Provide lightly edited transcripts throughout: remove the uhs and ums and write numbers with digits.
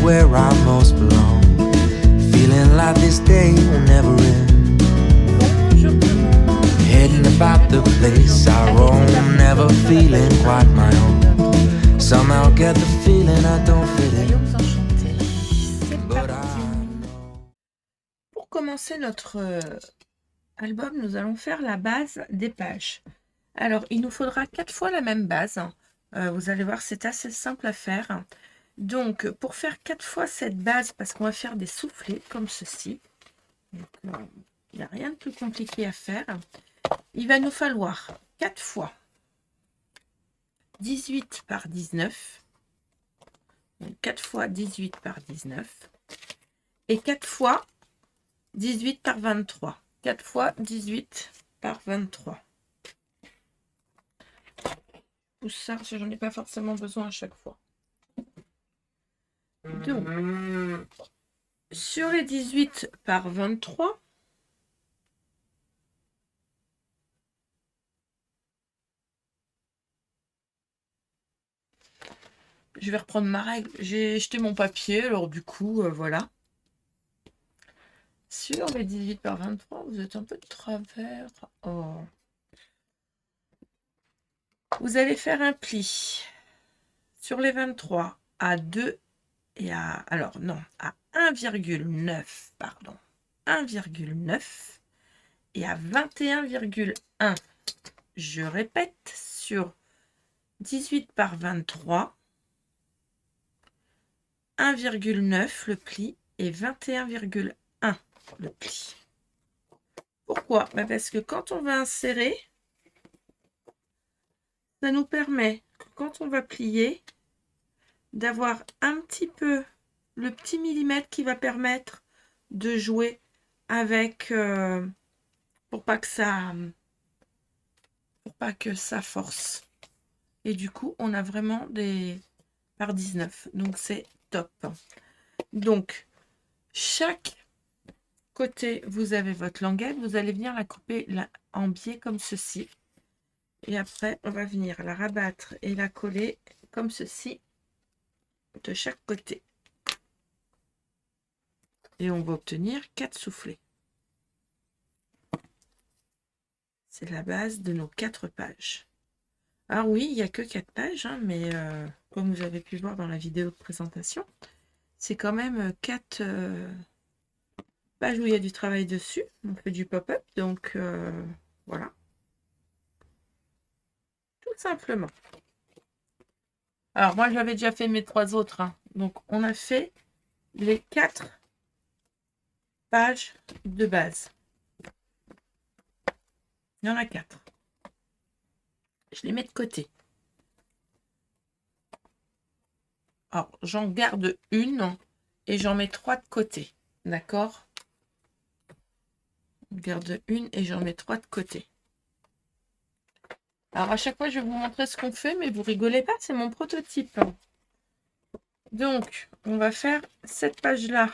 where I most belong. Feeling like this day will never end. Heading about the place I roam, never feeling quite my own. Somehow get the feeling I don't fit in. But I know. Pour commencer notre album, nous allons faire la base des pages. Alors, il nous faudra 4 fois la même base. Vous allez voir, c'est assez simple à faire. Donc, pour faire 4 fois cette base, parce qu'on va faire des soufflets comme ceci. Donc, il n'y a rien de plus compliqué à faire. Il va nous falloir 4 fois 18 par 19. Donc, 4 fois 18 par 19. Et 4 fois 18 par 23. 4 fois 18 par 23. Tout ça, j'en ai pas forcément besoin à chaque fois. Donc, sur les 18 par 23, je vais reprendre ma règle. J'ai jeté mon papier, alors du coup, voilà. Sur les 18 par 23, vous êtes un peu de travers. Oh. Vous allez faire un pli sur les 23 à 2 et à... Alors non, à 1,9, pardon. 1,9 et à 21,1. Je répète, sur 18 par 23, 1,9 le pli et 21,1 le pli. Pourquoi? Parce que quand on va insérer, ça nous permet, quand on va plier, d'avoir un petit peu le petit millimètre qui va permettre de jouer avec, pour pas que ça force. Et du coup, on a vraiment des par 19. Donc, c'est top. Donc, chaque côté, vous avez votre languette. Vous allez venir la couper en biais comme ceci. Et après, on va venir la rabattre et la coller comme ceci de chaque côté. Et on va obtenir 4 soufflets. C'est la base de nos 4 pages. Alors oui, il n'y a que 4 pages, hein, mais comme vous avez pu voir dans la vidéo de présentation, c'est quand même 4 pages où il y a du travail dessus. On fait du pop-up, donc voilà. Tout simplement. Alors moi, j'avais déjà fait mes 3 autres. Hein. Donc on a fait les 4 pages de base. Il y en a 4. Je les mets de côté. Alors, j'en garde une et j'en mets 3 de côté. D'accord? Je garde une et j'en mets 3 de côté. Alors, à chaque fois, je vais vous montrer ce qu'on fait, mais vous rigolez pas, c'est mon prototype. Donc, on va faire cette page-là.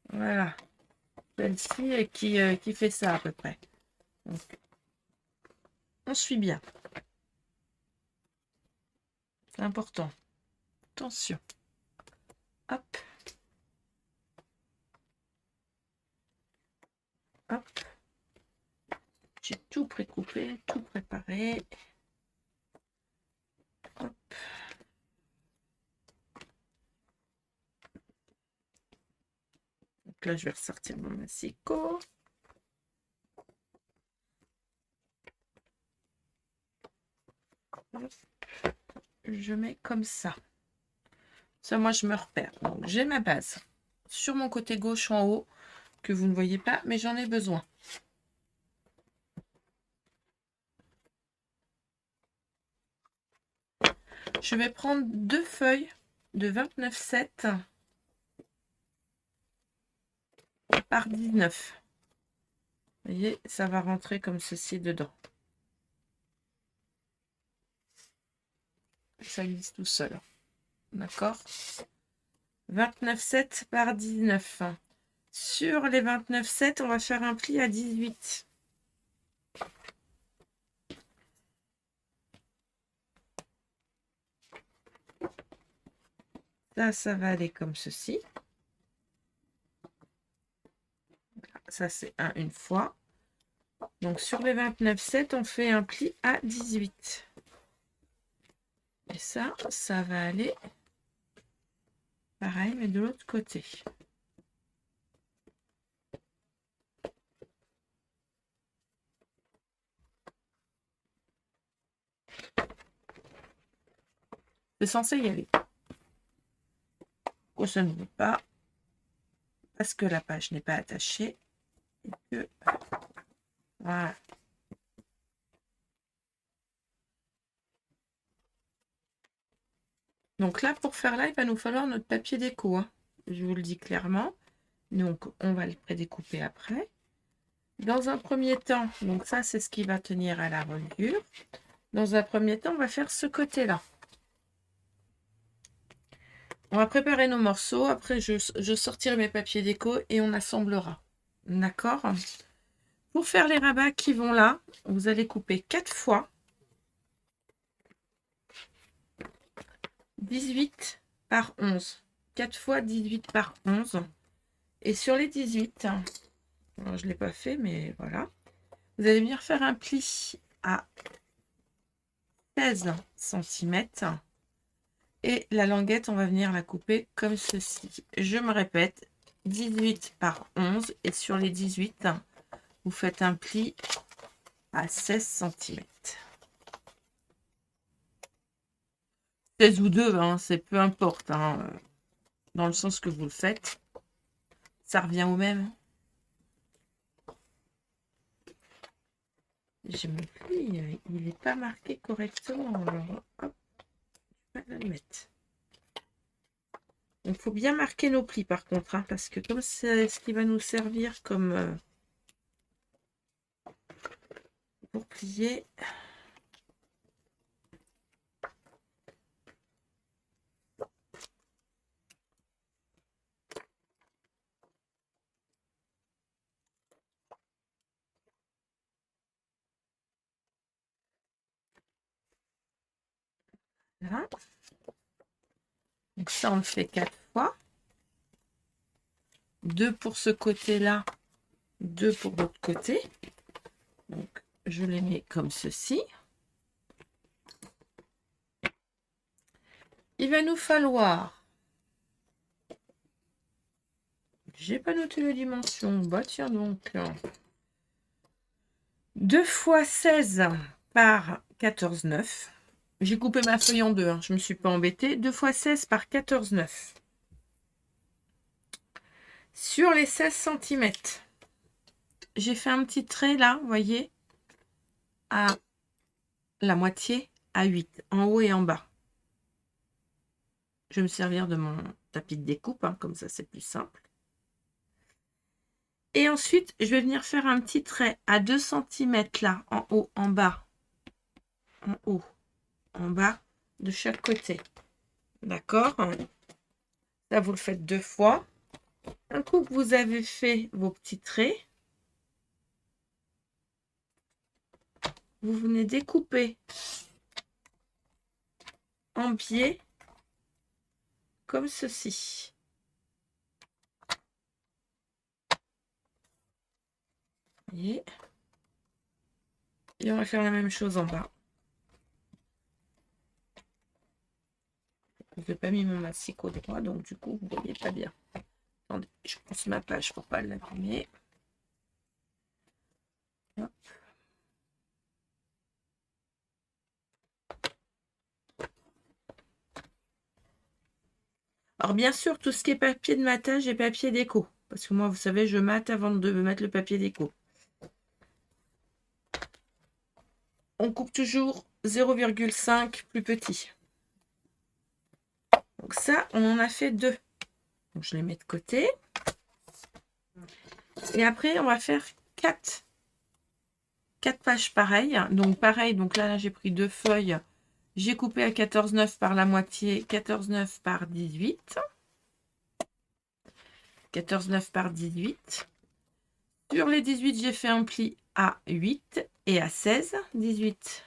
Voilà. Celle-ci qui fait ça à peu près. Donc, on suit bien. C'est important. Attention. Hop. Hop. J'ai tout précoupé, tout préparé. Hop. Donc là, je vais ressortir mon massicot. Hop. Je mets comme ça. Ça, moi, je me repère. Donc, j'ai ma base sur mon côté gauche en haut, que vous ne voyez pas, mais j'en ai besoin. Je vais prendre 2 feuilles de 29,7 par 19. Vous voyez, ça va rentrer comme ceci dedans. Ça glisse tout seul. D'accord? 29,7 par 19. Sur les 29,7, on va faire un pli à 18. Ça va aller comme ceci. Ça, c'est une fois. Donc, sur les 29,7, on fait un pli à 18. Et ça va aller pareil, mais de l'autre côté. C'est censé y aller. Pourquoi ça ne veut pas? Parce que la page n'est pas attachée. Et que... Voilà. Donc là, pour faire là, il va nous falloir notre papier déco. Hein. Je vous le dis clairement. Donc, on va le prédécouper après. Dans un premier temps, donc ça, c'est ce qui va tenir à la reliure. Dans un premier temps, on va faire ce côté-là. On va préparer nos morceaux. Après, je sortirai mes papiers déco et on assemblera. D'accord? Pour faire les rabats qui vont là, vous allez couper 4 fois 18 par 11. 4 fois 18 par 11. Et sur les 18, alors je ne l'ai pas fait, mais voilà. Vous allez venir faire un pli à 16 cm. Et la languette, on va venir la couper comme ceci. Je me répète, 18 par 11. Et sur les 18, vous faites un pli à 16 cm. 16 ou 2, hein, c'est peu importe. Hein, dans le sens que vous le faites. Ça revient au même. J'ai mon pli, il n'est pas marqué correctement. Alors, hop, je vais le mettre. Il faut bien marquer nos plis par contre, hein, parce que comme c'est ce qui va nous servir comme pour plier. Voilà. Donc ça, on le fait 4 fois. 2 pour ce côté-là, 2 pour l'autre côté. Donc, je les mets comme ceci. Il va nous falloir... J'ai pas noté les dimensions. Bah tiens donc. 2 fois 16 par 14,9. J'ai coupé ma feuille en deux, hein, je ne me suis pas embêtée. 2 fois 16 par 14,9. Sur les 16 cm, j'ai fait un petit trait là, vous voyez, à la moitié, à 8, en haut et en bas. Je vais me servir de mon tapis de découpe, hein, comme ça c'est plus simple. Et ensuite, je vais venir faire un petit trait à 2 cm là, en haut, en bas. En haut, en bas, de chaque côté. D'accord? Là, vous le faites 2 fois. Un coup que vous avez fait vos petits traits, vous venez découper en biais comme ceci. Voyez. Et on va faire la même chose en bas. Je n'ai pas mis mon massicot droit, donc du coup, vous ne voyez pas bien. Attendez, je pense ma page pour ne pas l'abîmer. Alors bien sûr, tout ce qui est papier de matage et papier déco. Parce que moi, vous savez, je mate avant de mettre le papier déco. On coupe toujours 0,5 plus petit. Donc ça, on en a fait 2. Donc je les mets de côté. Et après, on va faire 4 pages pareilles. Donc pareil, donc là j'ai pris 2 feuilles. J'ai coupé à 14,9 par la moitié, 14,9 par 18. 14,9 par 18. Sur les 18, j'ai fait un pli à 8 et à 16. 18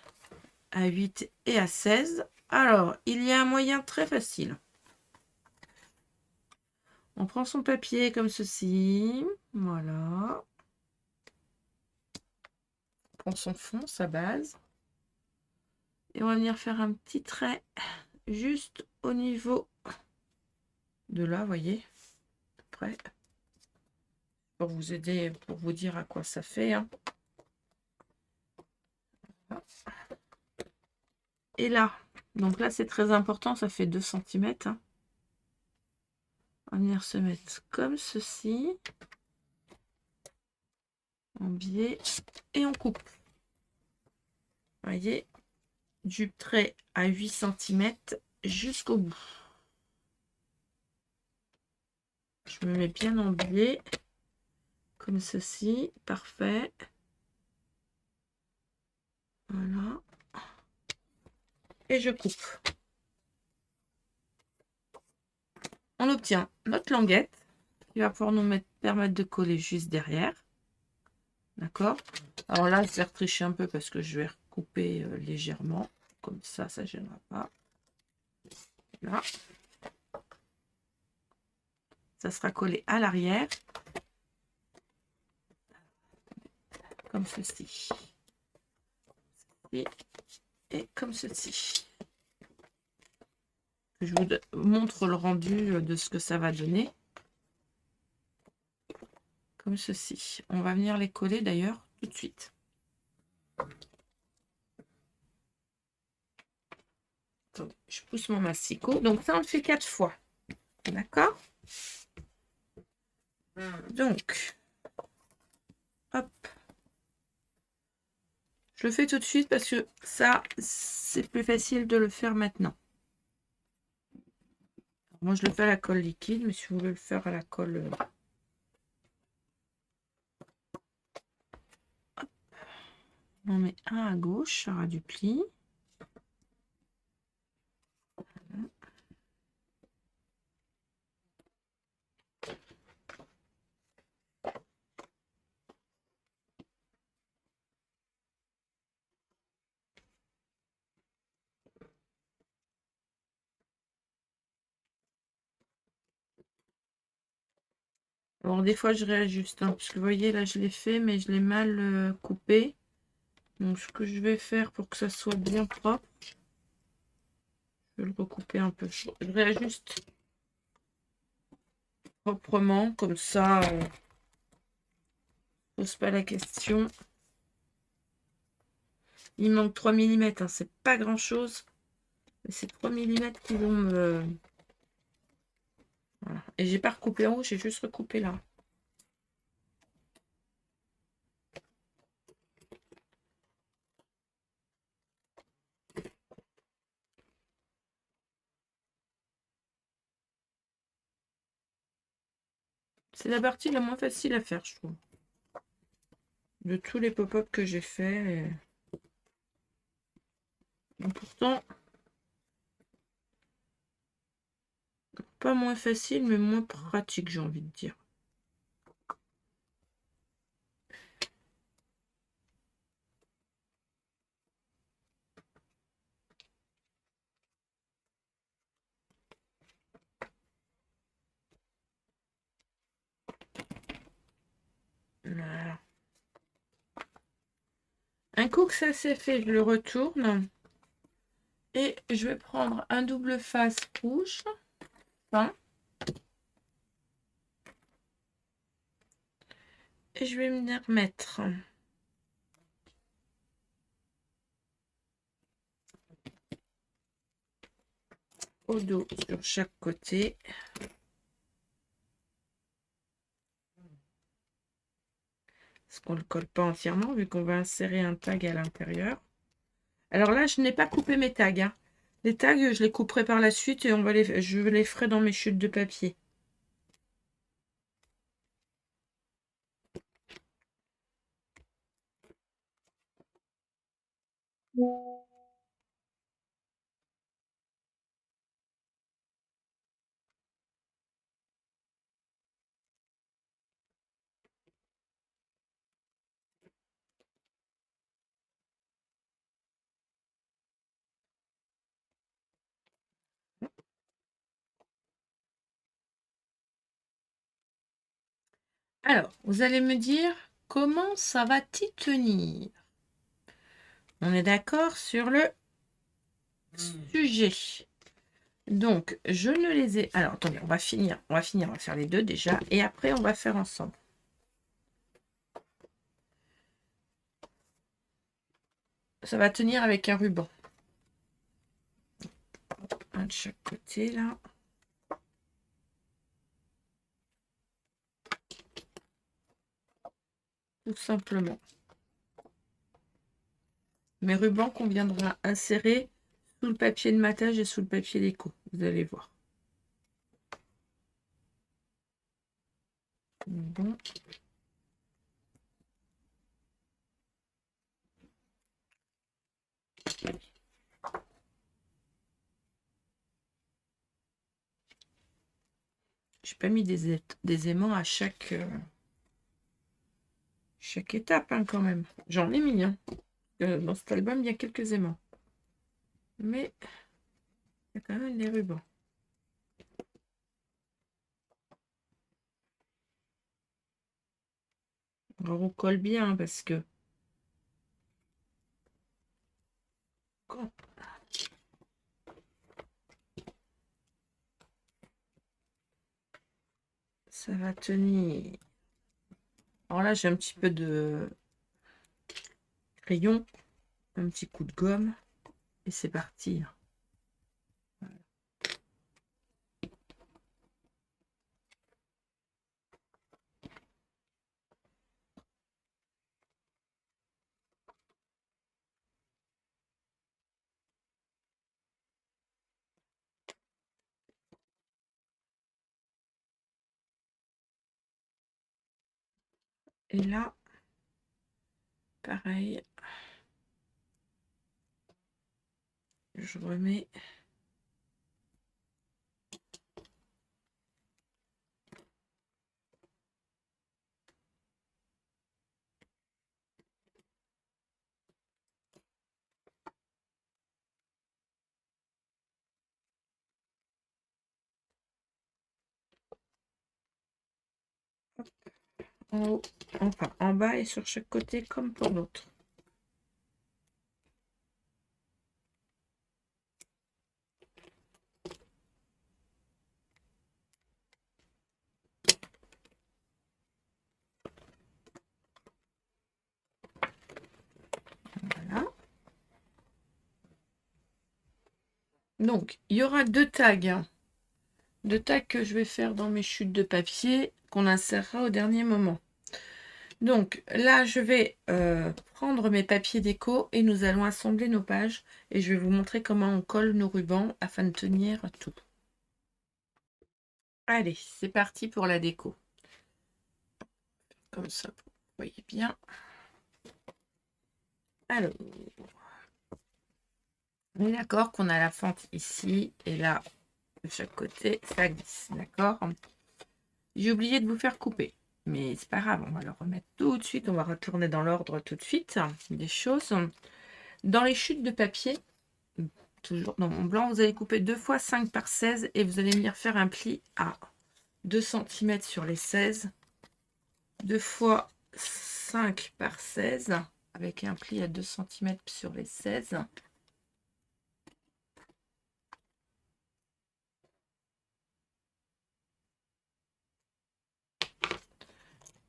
à 8 et à 16. Alors, il y a un moyen très facile. On prend son papier comme ceci. Voilà. On prend son fond, sa base. Et on va venir faire un petit trait juste au niveau de là, vous voyez, à peu près. Pour vous aider, pour vous dire à quoi ça fait. Hein. Et là, donc là c'est très important, ça fait 2 cm. Hein. On va venir se mettre comme ceci. En biais et on coupe. Vous voyez, du trait à 8 cm jusqu'au bout. Je me mets bien en biais, comme ceci, parfait. Voilà. Et je coupe. On obtient notre languette qui va pouvoir nous permettre de coller juste derrière. D'accord? Alors là, je vais retricher un peu parce que je vais recouper légèrement. Comme ça ne gênera pas. Là. Ça sera collé à l'arrière. Comme ceci. Et comme ceci. Je vous montre le rendu de ce que ça va donner. Comme ceci. On va venir les coller d'ailleurs tout de suite. Attendez, je pousse mon massicot. Donc ça, on le fait 4 fois. D'accord? Donc, hop. Je le fais tout de suite parce que ça, c'est plus facile de le faire maintenant. Moi, je le fais à la colle liquide, mais si vous voulez le faire à la colle... Hop. On met un à gauche, ça aura du pli. Alors, des fois, je réajuste, hein, parce que vous voyez, là, je l'ai fait, mais je l'ai mal coupé. Donc, ce que je vais faire pour que ça soit bien propre, je vais le recouper un peu. Je réajuste proprement, comme ça, on ne pose pas la question. Il manque 3 mm, hein, c'est pas grand chose. Mais c'est 3 mm qui vont me... Voilà. Et j'ai pas recoupé en haut, j'ai juste recoupé là. C'est la partie la moins facile à faire, je trouve. De tous les pop-up que j'ai fait. Et pourtant, pas moins facile, mais moins pratique, j'ai envie de dire. Voilà. Un coup que ça c'est fait, je le retourne. Et je vais prendre un double face rouge. Fin. Et je vais venir mettre au dos sur chaque côté. Parce qu'on ne le colle pas entièrement, vu qu'on va insérer un tag à l'intérieur. Alors là, je n'ai pas coupé mes tags. Hein. Les tags, je les couperai par la suite et je les ferai dans mes chutes de papier. Alors, vous allez me dire comment ça va t'y tenir. On est d'accord sur le sujet. Donc, je ne les ai... Alors, attendez, on va finir, on va faire les deux déjà, et après, on va faire ensemble. Ça va tenir avec un ruban. Un de chaque côté, là. Tout simplement. Mes rubans qu'on viendra insérer sous le papier de matage et sous le papier déco. Vous allez voir. Bon. J'ai pas mis des aimants à chaque étape, hein, quand même. J'en ai mis, hein. Dans cet album, il y a quelques aimants. Mais il y a quand même des rubans. Alors, on colle bien, hein, parce que quand ça va tenir. Alors là, j'ai un petit peu de crayon, un petit coup de gomme, et c'est parti. Voilà. Et là, pareil, je remets. En haut, enfin en bas et sur chaque côté comme pour l'autre. Voilà. Donc, il y aura deux tags. Deux tags que je vais faire dans mes chutes de papier qu'on insérera au dernier moment. Donc là, je vais prendre mes papiers déco et nous allons assembler nos pages. Et je vais vous montrer comment on colle nos rubans afin de tenir tout. Allez, c'est parti pour la déco. Comme ça, vous voyez bien. Alors, on est d'accord qu'on a la fente ici et là, de chaque côté, ça glisse. D'accord? J'ai oublié de vous faire couper. Mais c'est pas grave, on va le remettre tout de suite. On va retourner dans l'ordre tout de suite des choses. Dans les chutes de papier, toujours dans mon blanc, vous allez couper 2 fois 5 par 16 et vous allez venir faire un pli à 2 cm sur les 16. 2 fois 5 par 16 avec un pli à 2 cm sur les 16.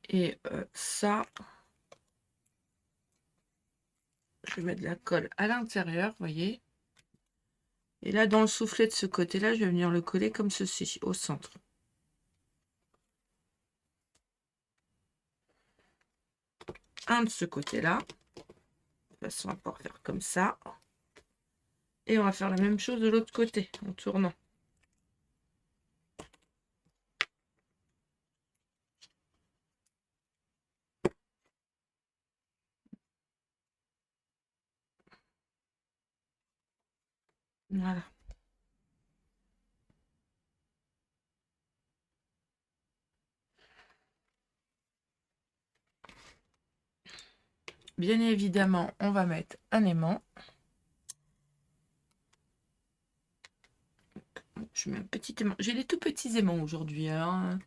Et ça, je vais mettre de la colle à l'intérieur, vous voyez. Et là, dans le soufflet de ce côté-là, je vais venir le coller comme ceci, au centre. Un de ce côté-là. De toute façon, on va pouvoir faire comme ça. Et on va faire la même chose de l'autre côté, en tournant. Voilà. Bien évidemment, on va mettre un aimant. Je mets un petit aimant. J'ai des tout petits aimants aujourd'hui, hein.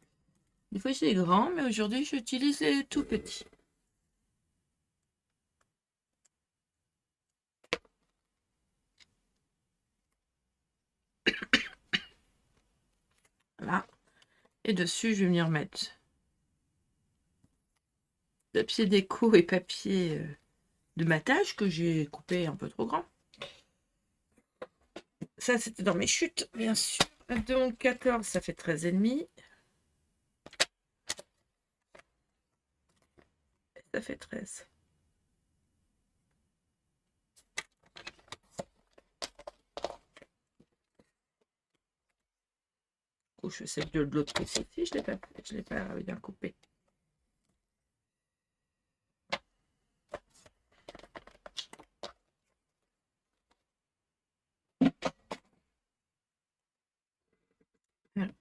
Des fois c'est grand, mais aujourd'hui j'utilise les tout petits. Voilà. Et dessus, je vais venir mettre papier déco et papier de matage que j'ai coupé un peu trop grand. Ça, c'était dans mes chutes, bien sûr. Donc 14, ça fait 13,5. Ça fait 13. Je fais celle de l'autre côté aussi, je l'ai pas bien coupé. Voilà.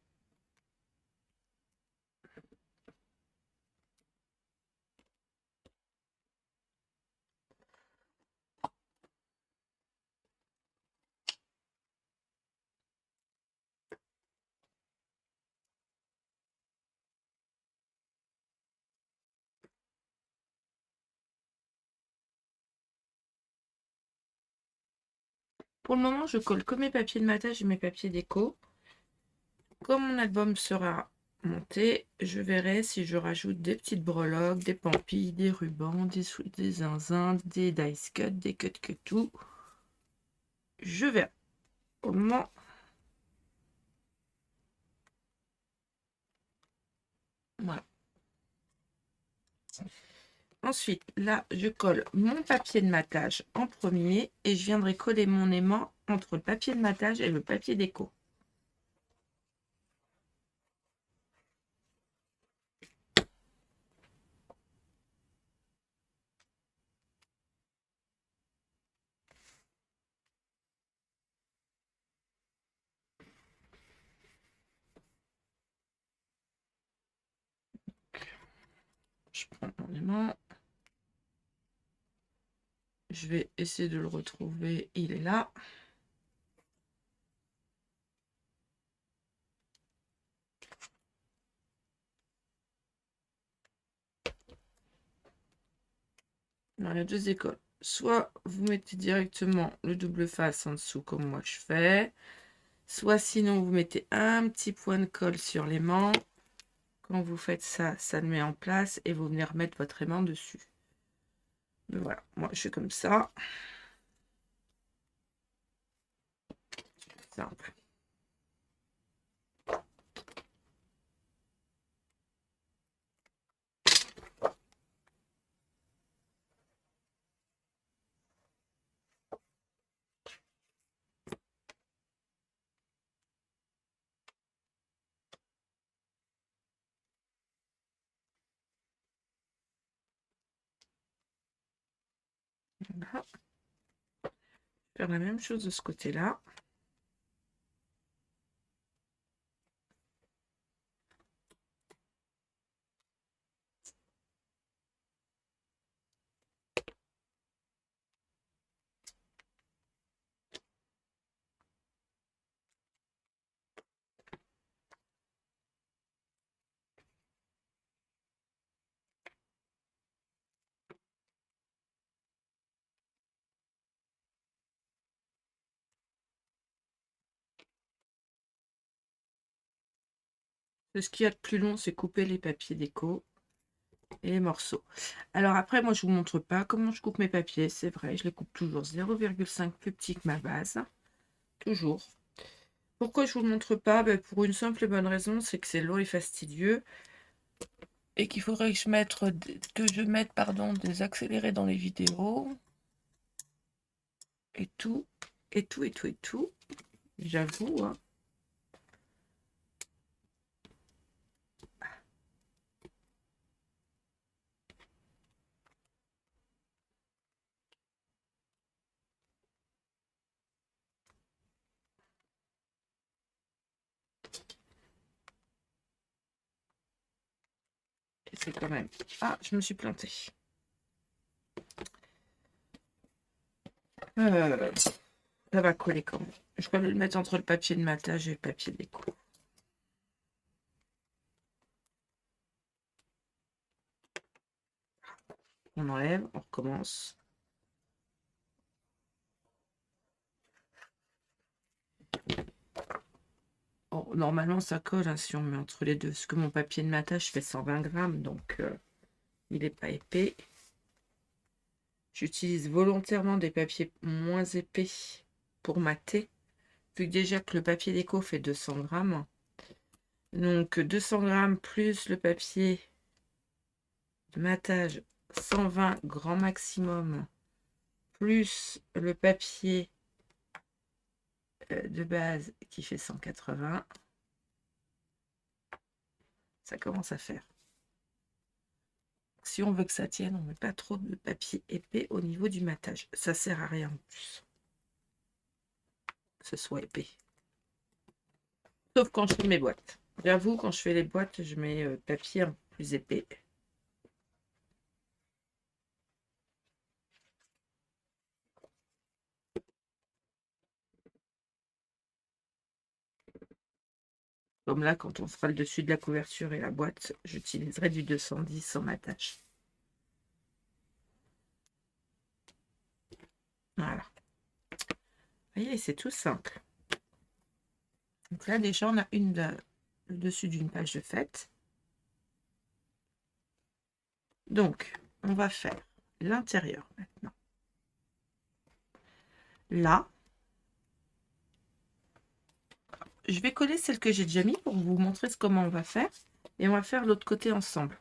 Pour le moment, je colle que mes papiers de matage et mes papiers déco. Quand mon album sera monté, je verrai si je rajoute des petites breloques, des pampilles, des rubans, des zinzins, des dice cut, des cut que tout. Je verrai. Pour le moment, voilà. Ensuite, là, je colle mon papier de matage en premier et je viendrai coller mon aimant entre le papier de matage et le papier déco. Je prends mon aimant. Je vais essayer de le retrouver. Il est là. Alors, il y a deux écoles. Soit vous mettez directement le double face en dessous comme moi je fais. Soit sinon vous mettez un petit point de colle sur l'aimant. Quand vous faites ça, ça le met en place et vous venez remettre votre aimant dessus. Mais voilà, moi je fais comme ça. Simple. Voilà. Faire la même chose de ce côté-là. Ce qu'il y a de plus long, c'est couper les papiers déco et les morceaux. Alors après, moi, je vous montre pas comment je coupe mes papiers. C'est vrai, je les coupe toujours 0,5 plus petit que ma base. Toujours. Pourquoi je vous le montre pas? Ben, pour une simple et bonne raison, c'est que c'est long et fastidieux. Et qu'il faudrait que je mette pardon, des accélérés dans les vidéos. Et tout. Et tout, et tout, et tout. J'avoue, hein. Et c'est quand même... Ah, je me suis plantée. Ça va coller quand même. Je peux le mettre entre le papier de matage et le papier déco. On enlève, on recommence. Oh, normalement, ça colle hein, si on met entre les deux. Parce que mon papier de matage fait 120 grammes, donc il n'est pas épais. J'utilise volontairement des papiers moins épais pour mater. Vu que déjà que le papier déco fait 200 grammes. Donc 200 grammes plus le papier de matage 120 grand maximum plus le papier de base qui fait 180. Ça commence à faire. Si on veut que ça tienne, on ne met pas trop de papier épais au niveau du matage. Ça sert à rien en plus. Que ce soit épais. Sauf quand je fais mes boîtes. J'avoue, quand je fais les boîtes, je mets papier un peu plus épais. Comme là, quand on fera le dessus de la couverture et la boîte, j'utiliserai du 210 en matage. Voilà. Vous voyez, c'est tout simple. Donc là, déjà, on a le dessus d'une page de fête. Donc, on va faire l'intérieur maintenant. Là, je vais coller celle que j'ai déjà mis pour vous montrer comment on va faire. Et on va faire l'autre côté ensemble.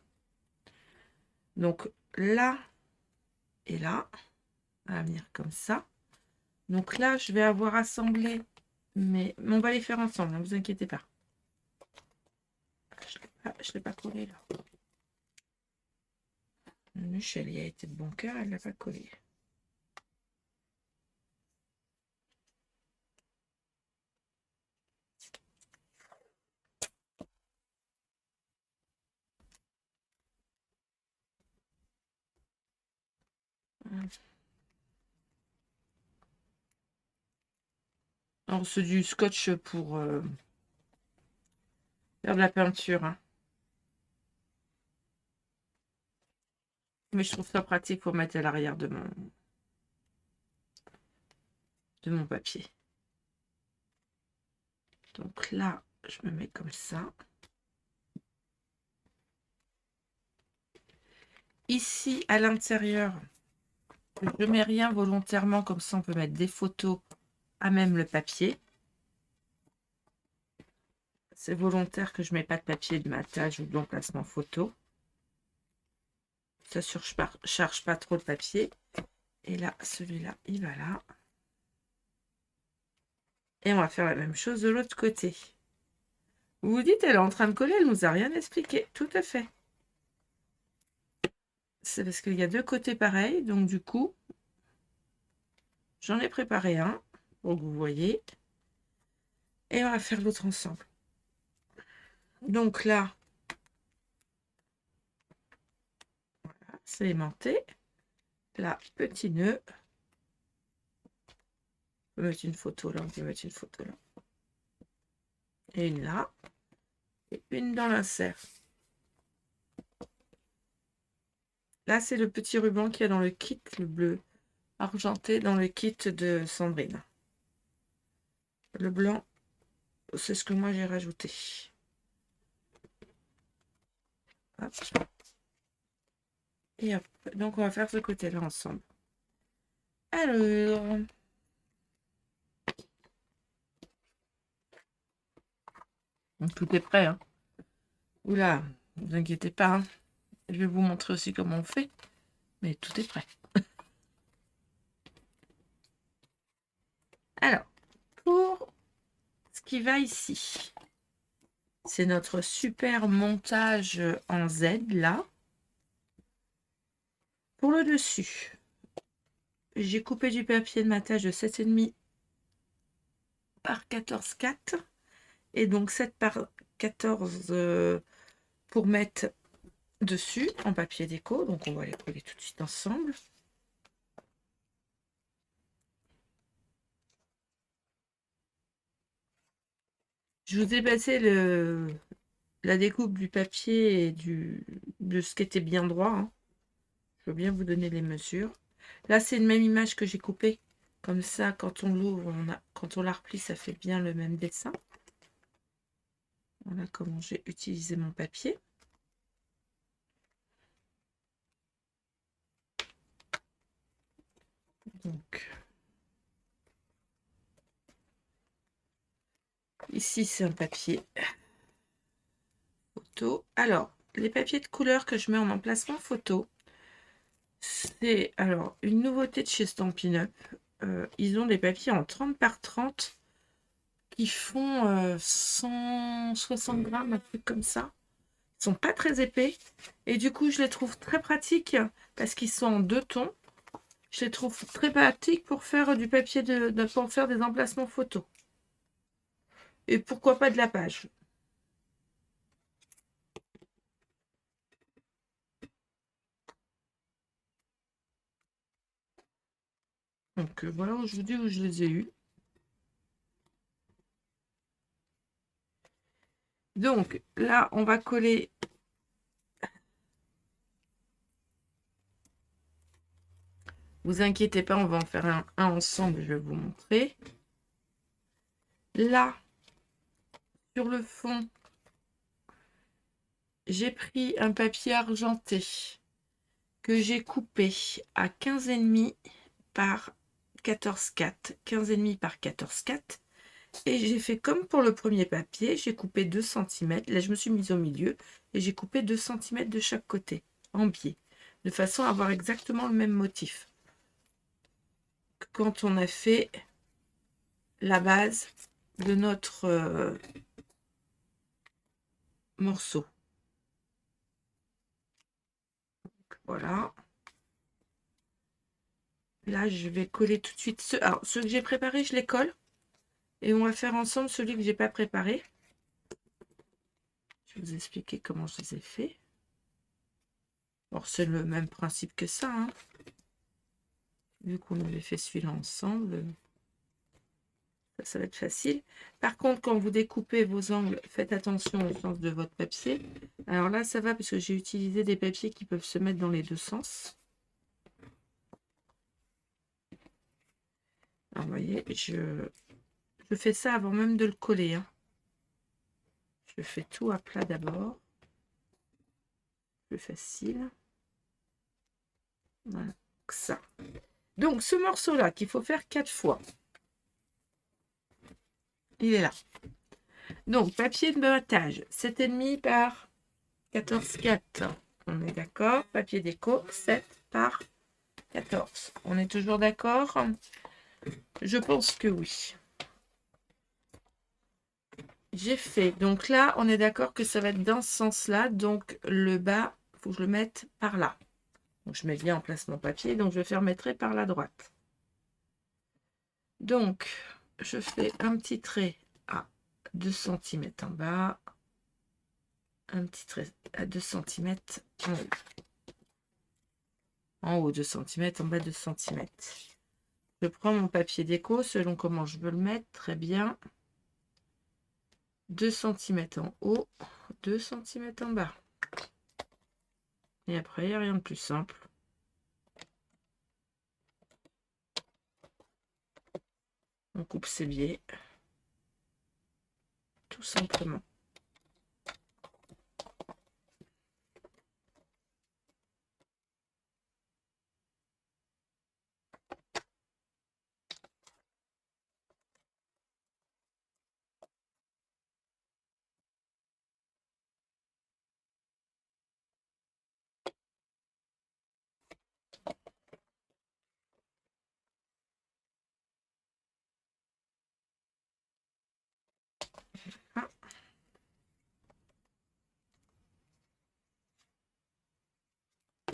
Donc là et là, on va venir comme ça. Donc là, je vais avoir assemblé, mais on va les faire ensemble, ne vous inquiétez pas. Je ne l'ai pas collé là. Michel, il a été de bon cœur, elle ne l'a pas collé. Alors, c'est du scotch pour faire de la peinture. Hein. Mais je trouve ça pratique pour mettre à l'arrière de mon papier. Donc là, je me mets comme ça. Ici, à l'intérieur, je ne mets rien volontairement, comme ça on peut mettre des photos à même le papier. C'est volontaire que je ne mets pas de papier de matage ou d'emplacement photo. Ça ne surcharge pas trop de papier. Et là, celui-là, il va là. Et on va faire la même chose de l'autre côté. Vous vous dites, elle est en train de coller, elle ne nous a rien expliqué. Tout à fait. C'est parce qu'il y a deux côtés pareils. Donc du coup, j'en ai préparé un pour que vous voyez. Et on va faire l'autre ensemble. Donc là, voilà, c'est aimanté. Là, petit nœud. On peut mettre une photo là, on peut mettre une photo là. Et une là. Et une dans l'insert. Là, c'est le petit ruban qu'il y a dans le kit, le bleu argenté dans le kit de Sandrine. Le blanc, c'est ce que moi j'ai rajouté. Hop. Et hop. Donc, on va faire ce côté-là ensemble. Alors... Donc, tout est prêt. Hein. Oula, ne vous inquiétez pas. Hein. Je vais vous montrer aussi comment on fait. Mais tout est prêt. Alors, pour ce qui va ici, c'est notre super montage en Z, là. Pour le dessus, j'ai coupé du papier de matage de 7,5 par 14,4. Et donc 7 par 14 pour mettre dessus en papier déco. Donc on va les coller tout de suite ensemble. Je vous ai passé la découpe du papier et de ce qui était bien droit. Hein. Je veux bien vous donner les mesures. Là, c'est une même image que j'ai coupée. Comme ça, quand on l'ouvre, quand on la replie, ça fait bien le même dessin. Voilà comment j'ai utilisé mon papier. Donc, ici, c'est un papier photo. Alors, les papiers de couleur que je mets en emplacement photo, c'est alors une nouveauté de chez Stampin' Up. Ils ont des papiers en 30 par 30 qui font 160 grammes, un truc comme ça. Ils sont pas très épais. Et du coup, je les trouve très pratiques parce qu'ils sont en 2 tons. Je les trouve très pratiques pour faire du papier pour faire des emplacements photos. Et pourquoi pas de la page. Donc voilà où je vous dis où je les ai eus. Donc là, on va coller. Vous inquiétez pas, on va en faire un ensemble, je vais vous montrer. Là, sur le fond, j'ai pris un papier argenté que j'ai coupé à 15,5 par 14,4. 15,5 par 14,4. Et j'ai fait comme pour le premier papier, j'ai coupé 2 cm. Là, je me suis mise au milieu et j'ai coupé 2 cm de chaque côté, en biais, de façon à avoir exactement le même motif que quand on a fait la base de notre morceau. Voilà. Là, je vais coller tout de suite. Alors, ceux que j'ai préparés, je les colle. Et on va faire ensemble celui que j'ai pas préparé. Je vais vous expliquer comment je les ai faits. Alors, c'est le même principe que ça, hein. Vu qu'on avait fait celui-là ensemble, ça va être facile. Par contre, quand vous découpez vos angles, faites attention au sens de votre papier. Alors là, ça va parce que j'ai utilisé des papiers qui peuvent se mettre dans les deux sens. Alors, vous voyez, je fais ça avant même de le coller, hein. Je fais tout à plat d'abord. Plus facile. Voilà, ça. Donc, ce morceau-là, qu'il faut faire 4 fois. Il est là. Donc, papier de battage, 7,5 par 14,4. On est d'accord. Papier déco, 7 par 14. On est toujours d'accord? Je pense que oui. J'ai fait. Donc là, on est d'accord que ça va être dans ce sens-là. Donc, le bas, il faut que je le mette par là. Donc, je mets bien en place mon papier. Donc, je vais faire mettre par la droite. Donc, je fais un petit trait à 2 cm en bas. Un petit trait à 2 cm en haut. En haut 2 cm, en bas 2 cm. Je prends mon papier déco selon comment je veux le mettre. Très bien. 2 cm en haut, 2 cm en bas. Et après, il n'y a rien de plus simple. On coupe ses biais. Tout simplement. Ah.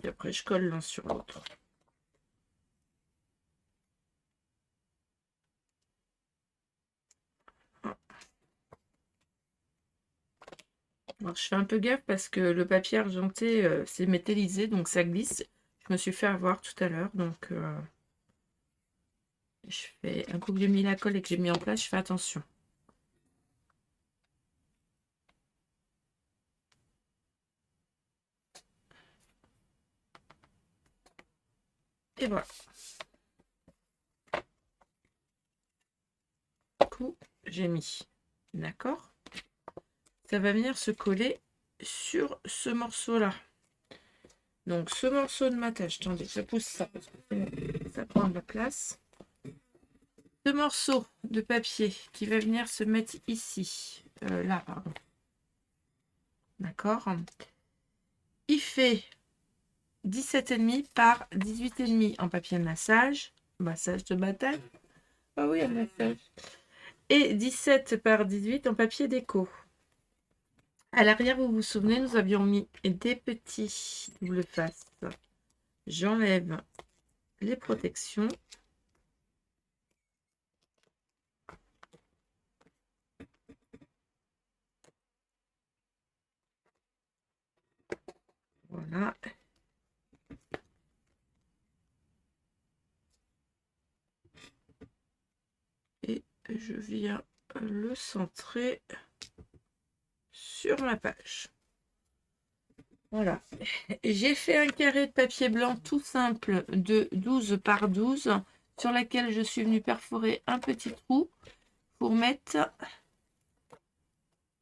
Et après, je colle l'un sur l'autre. Ah. Alors, je fais un peu gaffe parce que le papier argenté, c'est métallisé, donc ça glisse. Je me suis fait avoir tout à l'heure, donc je fais un coup que j'ai mis la colle et que j'ai mis en place, je fais attention. Et voilà. Du coup, j'ai mis. D'accord? Ça va venir se coller sur ce morceau-là. Donc, ce morceau de matage, attendez, je pousse ça parce que ça prend de la place. Ce morceau de papier qui va venir se mettre ici. Là, pardon. D'accord? Il fait 17,5 par 18,5 en papier de massage. Massage de bataille. Ah oui, un massage. Et 17 par 18 en papier déco. À l'arrière, vous vous souvenez, nous avions mis des petits double face. J'enlève les protections. Voilà. Et je viens le centrer sur ma page. Voilà. J'ai fait un carré de papier blanc tout simple de 12 par 12 sur laquelle je suis venue perforer un petit trou pour mettre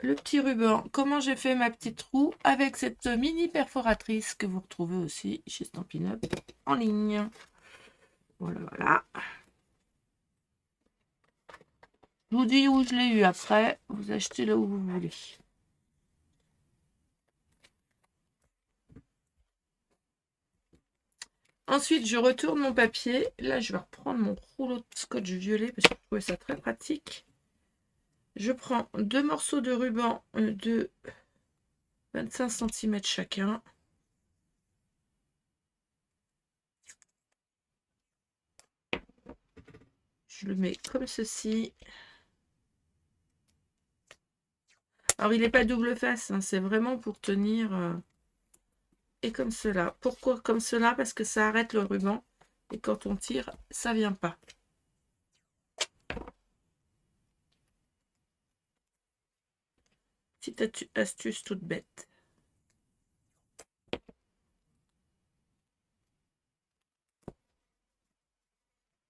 le petit ruban. Comment j'ai fait ma petite roue avec cette mini perforatrice que vous retrouvez aussi chez Stampin' Up en ligne. Voilà, voilà. Je vous dis où je l'ai eu après. Vous achetez là où vous voulez. Ensuite, je retourne mon papier. Là, je vais reprendre mon rouleau de scotch violet parce que je trouvais ça très pratique. Je prends deux morceaux de ruban de 25 cm chacun. Je le mets comme ceci. Alors, il n'est pas double face, hein, c'est vraiment pour tenir... et comme cela. Pourquoi comme cela? Parce que ça arrête le ruban. Et quand on tire, ça vient pas. Petite astuce toute bête.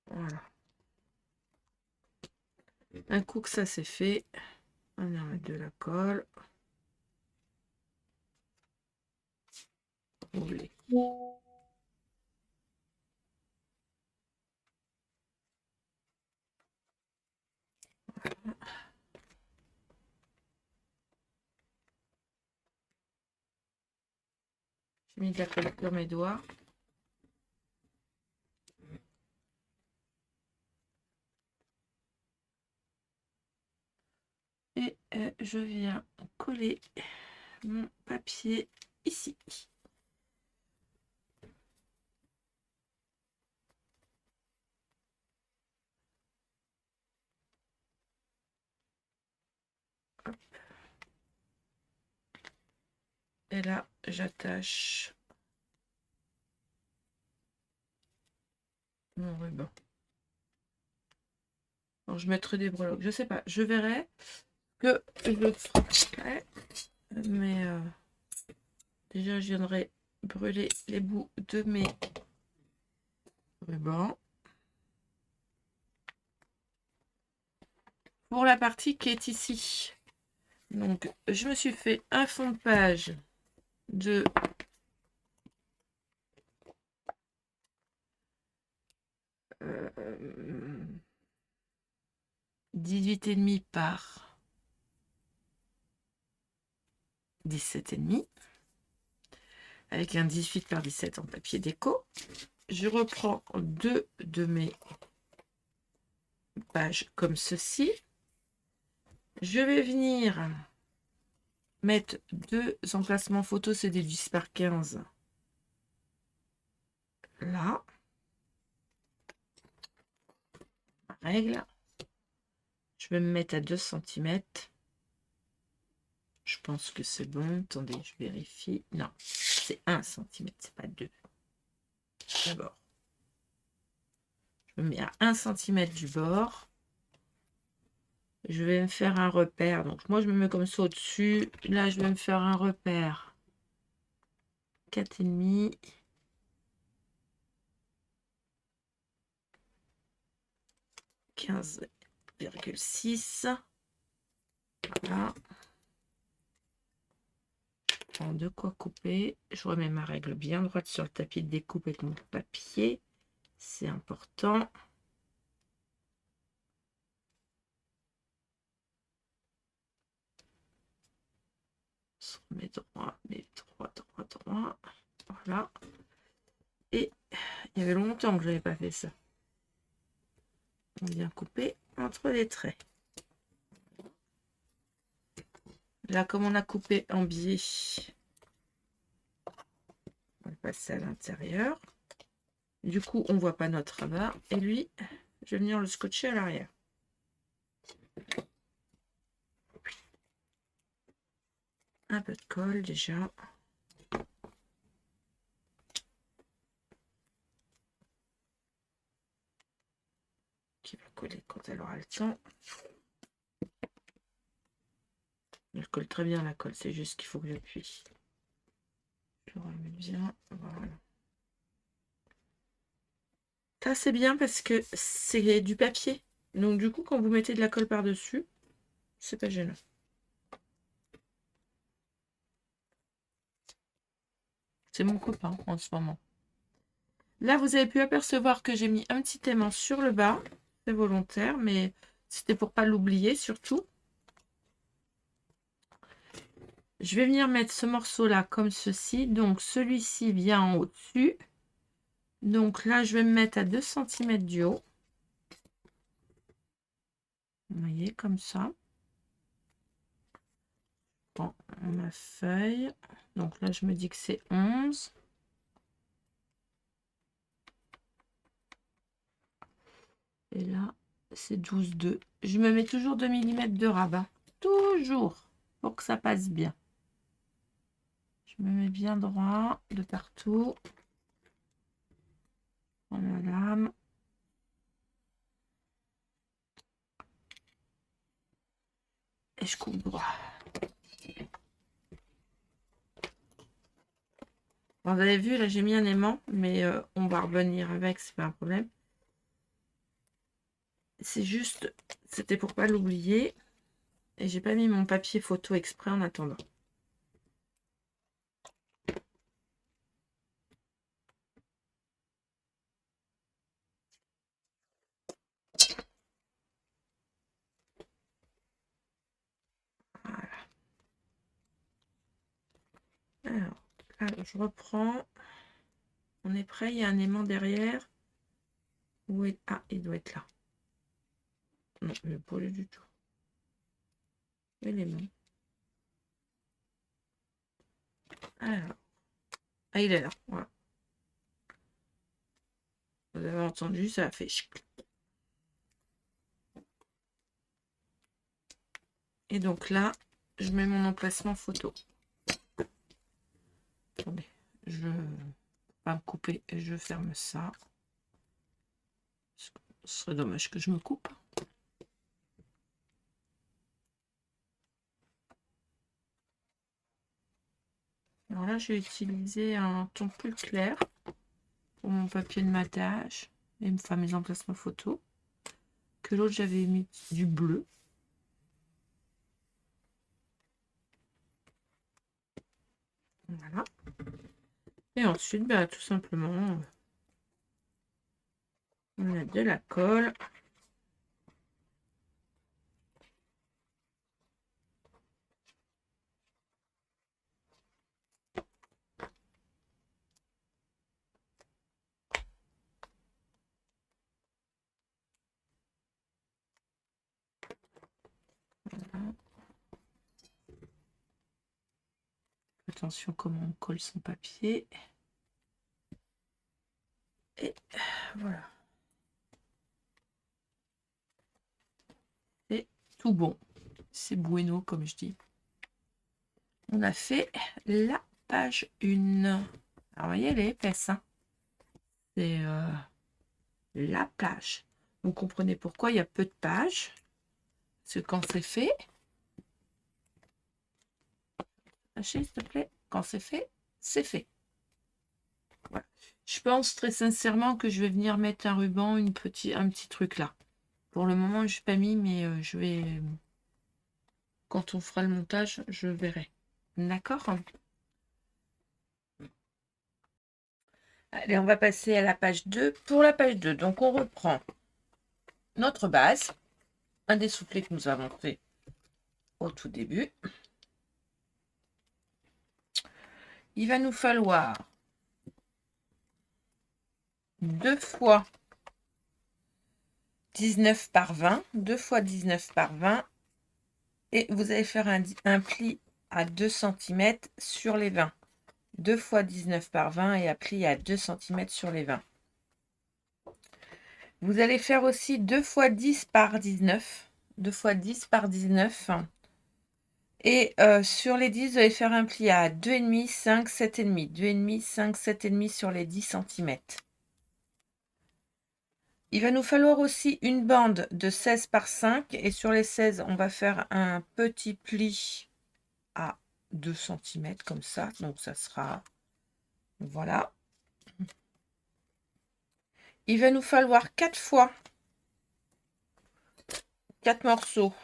Voilà. Un coup que ça c'est fait, on va mettre de la colle. Rouler. J'ai mis de la colle sur mes doigts. Et je viens coller mon papier ici. Hop. Et là, j'attache mon ruban. Alors, je mettrai des breloques, je sais pas, je verrai que je le ferai. Mais déjà, je viendrai brûler les bouts de mes rubans. Pour la partie qui est ici, donc je me suis fait un fond de page de 18,5 par 17,5 avec un 18 par 17 en papier déco. Je reprends deux de mes pages comme ceci. Je vais venir mettre deux emplacements photos, c'est des 10 par 15 là. Règle. Je vais me mettre à 2 cm. Je pense que c'est bon. Attendez, je vérifie. Non, c'est 1 cm, c'est pas 2. D'abord, je me mets à 1 cm du bord. Je vais me faire un repère. Donc, moi, je me mets comme ça au-dessus. Là, je vais me faire un repère 4,5. 15,6. Voilà. Je prends de quoi couper. Je remets ma règle bien droite sur le tapis de découpe avec mon papier. C'est important. On se remet droit, mais droit. Voilà. Et il y avait longtemps que je n'avais pas fait ça. On vient couper entre les traits. Là, comme on a coupé en biais, on va le passer à l'intérieur. Du coup, on ne voit pas notre rabat. Et lui, je vais venir le scotcher à l'arrière. Un peu de colle déjà. Qui va coller quand elle aura le temps. Elle colle très bien la colle, c'est juste qu'il faut que j'appuie. Je le remets bien. Voilà. Ça, c'est bien parce que c'est du papier. Donc, du coup, quand vous mettez de la colle par-dessus, c'est pas gênant. C'est mon copain en ce moment. Là, vous avez pu apercevoir que j'ai mis un petit aimant sur le bas. C'est volontaire, mais c'était pour pas l'oublier surtout. Je vais venir mettre ce morceau-là comme ceci. Donc, celui-ci vient en au-dessus. Donc là, je vais me mettre à 2 cm du haut. Vous voyez, comme ça. Bon, ma feuille. Donc là, je me dis que c'est 11. Et là, c'est 12,2. Je me mets toujours 2 mm de rabat. Toujours. Pour que ça passe bien. Je me mets bien droit de partout. Prends la lame. Et je coupe droit. Bon, vous avez vu, là, j'ai mis un aimant. Mais on va revenir avec, c'est pas un problème. C'est juste, c'était pour pas l'oublier. Et j'ai pas mis mon papier photo exprès en attendant. Voilà. Alors, là, je reprends. On est prêt, il y a un aimant derrière. Où est... Ah, il doit être là. Non, il n'est pas là du tout. L'aimant. Alors. Ah, il est là. Voilà. Vous avez entendu, ça a fait chic. Et donc là, je mets mon emplacement photo. Attendez, je ne vais pas me couper et je ferme ça. Ce serait dommage que je me coupe. Alors là, je vais utiliser un ton plus clair pour mon papier de matage et enfin mes emplacements photo. Que l'autre, j'avais mis du bleu. Voilà. Et ensuite, bah, tout simplement, on met de la colle. Voilà. Attention comment on colle son papier. Et voilà. C'est tout bon. C'est bueno, comme je dis. On a fait la page 1. Alors, vous voyez, elle est épaisse. Hein, c'est la page. Vous comprenez pourquoi il y a peu de pages. Parce que quand c'est fait... Lâchez, s'il te plaît. Quand c'est fait, c'est fait. Voilà. Je pense très sincèrement que je vais venir mettre un ruban, un petit truc là. Pour le moment, je n'ai pas mis, mais je vais... Quand on fera le montage, je verrai. D'accord? Allez, on va passer à la page 2. Pour la page 2, donc on reprend notre base, un des soufflets que nous avons fait au tout début. Il va nous falloir 2 fois 19 par 20, 2 fois 19 par 20, et vous allez faire un pli à 2 cm sur les 20. 2 fois 19 par 20 et un pli à 2 cm sur les 20. Vous allez faire aussi 2 fois 10 par 19. 2 fois 10 par 19. Et sur les 10, vous allez faire un pli à 2,5, 5, 7,5. 2,5, 5, 7,5 sur les 10 cm. Il va nous falloir aussi une bande de 16 par 5. Et sur les 16, on va faire un petit pli à 2 cm comme ça. Donc ça sera... Voilà. Il va nous falloir 4 fois 4 morceaux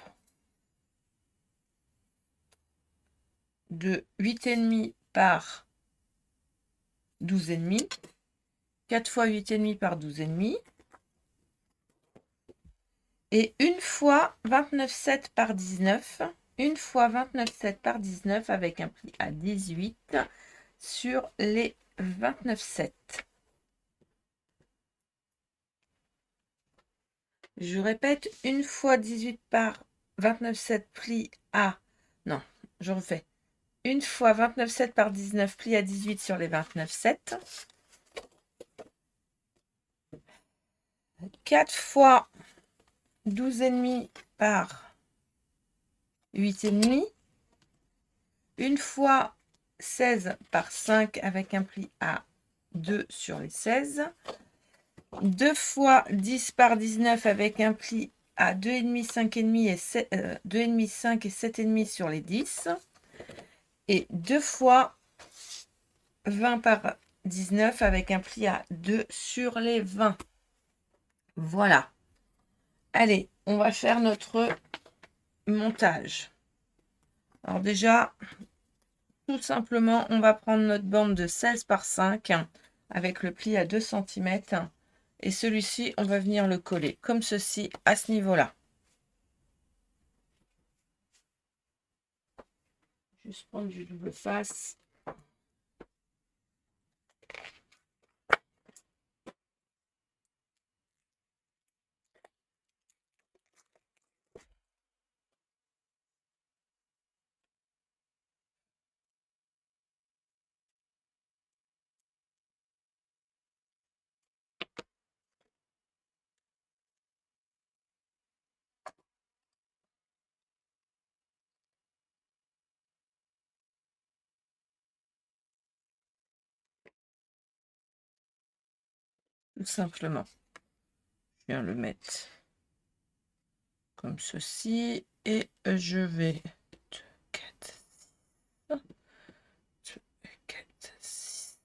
de 8,5 par 12,5. 4 fois 8,5 par 12,5. Et une fois 29,7 par 19. Une fois 29,7 par 19 avec un pli à 18 sur les 29,7. Je répète, une fois 18 par 29,7 pli à... Non, je refais. Une fois 29,7 par 19 pli à 18 sur les 29,7. 4 fois 12,5 par 8,5. Une fois 16 par 5 avec un pli à 2 sur les 16. 2 fois 10 par 19 avec un pli à 2,5, 5,5 et 2,5, 5 et 7,5 sur les 10. Et 2 fois 20 par 19 avec un pli à 2 sur les 20. Voilà. Allez, on va faire notre montage. Alors déjà, tout simplement, on va prendre notre bande de 16 par 5 avec le pli à 2 cm. Et celui-ci, on va venir le coller comme ceci à ce niveau-là. Juste prendre du double face. Tout simplement. Je viens le mettre comme ceci. Et je vais... 2, 4, 2, 4, 6.